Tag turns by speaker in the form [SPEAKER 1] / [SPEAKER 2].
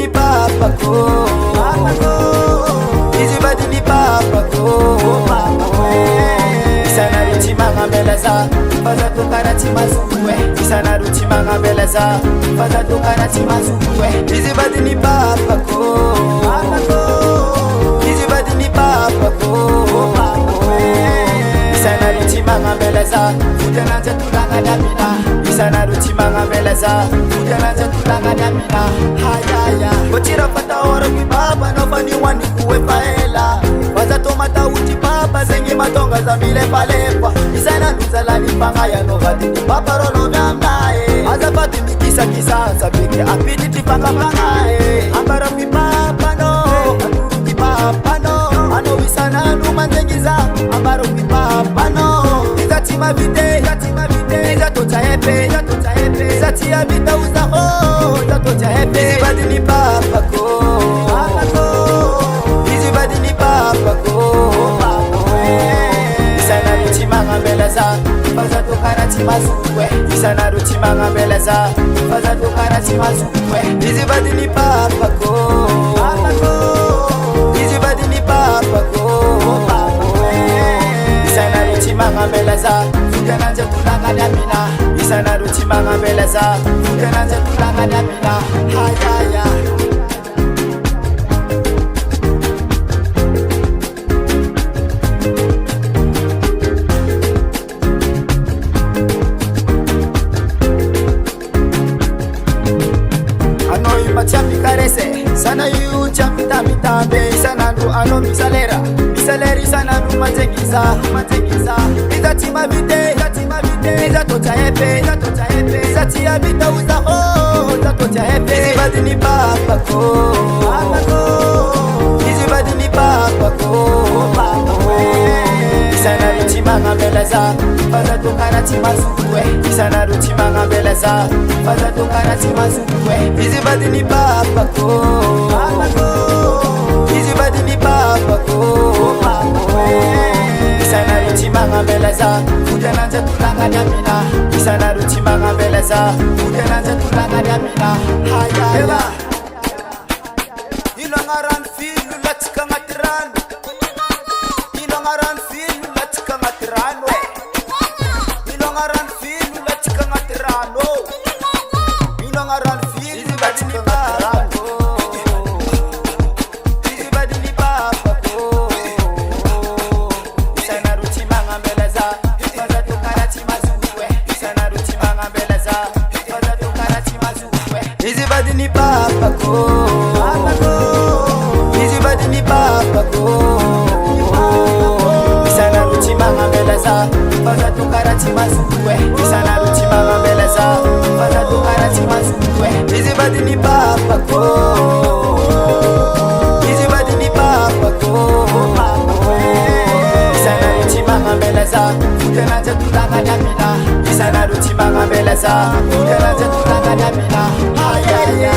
[SPEAKER 1] ni papa ko, izibadi ni papa ko. Isana ruti manga belaza, faza to karati mazukwe. Isana ruti manga belaza, faza to karati mazukwe. Izibadi ni papa ko, izibadi ni papa ko. Isana ruti manga belaza, utananza tulanga damina. Isana ruti manga belaza, utananza tulanga damina. Hayaya, botira fata ora ki baba no fani wani kuwe paela. Waza tomata uti papa zengi matonga za mile palepa. Isana nuzala ni panga ya novati ni papa rolo vyamnae. Aza pati mikisa kisa peke apiti tipanga pangae. Ambara ki papa no, anuru ki papa no. Ano wisana numanzengiza, ambara ki papa no. Izati mavide, izato chaepe, izati ya vita uza ho, izato chaepe. Izibadi ni papa ko, izibadi ni papa ko. Isana ruti manga belaza, faza to karati mazukwe. Isana ruti manga belaza, faza to karati mazukwe. Izibadi ni papa ko, izibadi ni papa ko. Isana ruti manga belaza, utananza tulanga damina. Isana ruti manga belaza, utananza tulanga damina. Hayaya. Champi karese, sana yu champi tambe. Sana ndu ano misalera, sana ndu manzegiza. Izati mavide, izato chaepe, izati ya vita uza ho, izato chaepe. Izibadi ni papa ko, izibadi ni papa ko. Isana ruti manga belaza, faza to karati mazukwe. Isana ruti manga belaza, faza to karati mazukwe. Izibadi ni papa ko, izibadi ni papa ko. Isana ruti manga belaza, utananza tulanga damina. Isana ruti manga belaza, utananza tulanga damina. Hayaya. Inongaran filu latika ngatiran. Inongaran filu latika ngatiran we. Inongaran filu latika ngatiran no. Inongaran filu latika ngatiran no. Izibadi ni papa ko. Isana ruti manga belaza, faza to karati mazukwe. Isana ruti manga belaza, faza to karati mazukwe. Izibadi ni papa ko, izibadi ni papa ko. Isana ruti manga belaza, faza to karati mazukwe. Isana ruti manga belaza, faza to karati mazukwe. Izibadi ni papa ko, izibadi ni papa ko. Isana ruti manga belaza, utananza tulanga damina. Isana ruti manga belaza, utananza tulanga damina. Hayaya.